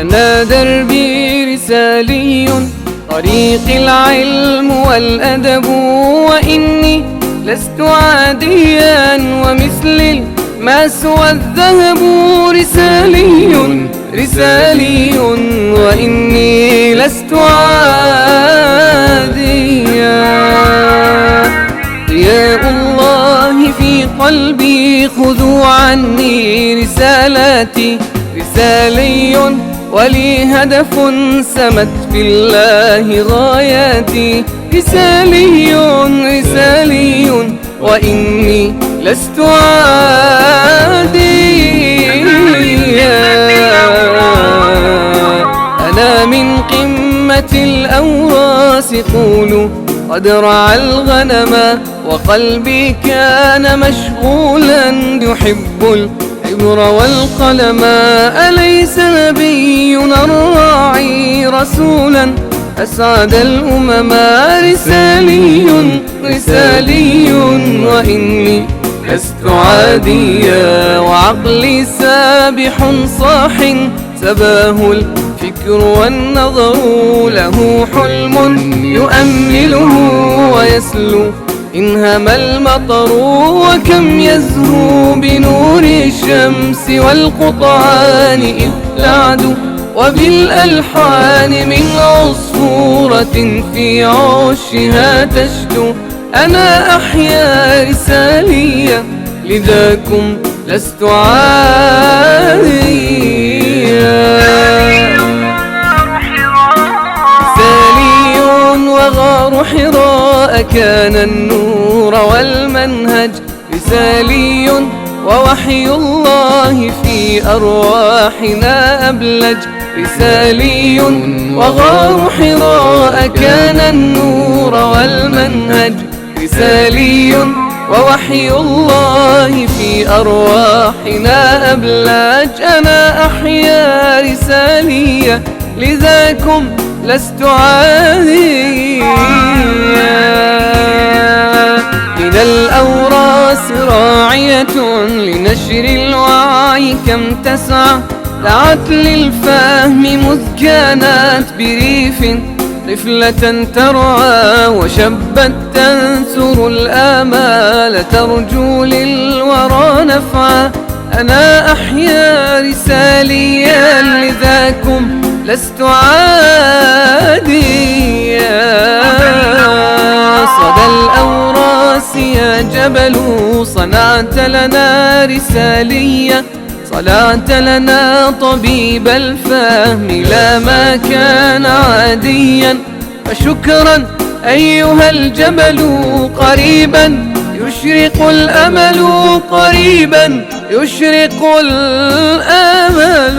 أنا دربي رسالي، طريقي العلم والأدب، وإني لست عاديا ومثل ما سوى الذهب. رسالي وإني لست عاديا. ضياء الله في قلبي، خذوا عني رسالاتي. رسالي ولي هدف، سمت في الله غاياتي. رسالي وإني لست عاديا. أنا من قمة الأوراس، قولوا قد رعى الغنم، وقلبي كان مشغولا يحب الحبر والقلم. أليس نبينا الراعي رسولا أسعد الأمم؟ رسالي وإني لست عاديا. وعقلي سابح صاح، سباه الفكر والنظر، له حلم يؤمله ويسلو إن هم المطر. وكم يزهو بنور الشمس والقطعان إذ تعدو، وبالألحان من عصفورة في عشها تشدو. أنا أحيا رسالية، لذاكم لست عاديا. رسالي وغار حراء كان النور والمنهج. رسالي ووحي الله في أرواحنا أبلج. رسالي وغار حراء كان النور والمنهج. رسالي ووحي الله في أرواحنا أبلج. أنا أحيا رسالية، لذاكم لست عاديا. من الأوراس راعية لنشر الوعي، كم تسعى دعت للفهم مذ كانت بريف طفلة ترعى، وشبت تنثر الآمال ترجو للورى نفعا. أنا أحيا رساليا، لذاكم لست عاديا. صدى الأوراس يا جبل، صنعت لنا رسالية. صنعت لنا طبيب الفهم، لا ما كان عاديا. فشكرا أيها الجبل، قريبا يشرق الأمل، قريبا يشرق الأمل.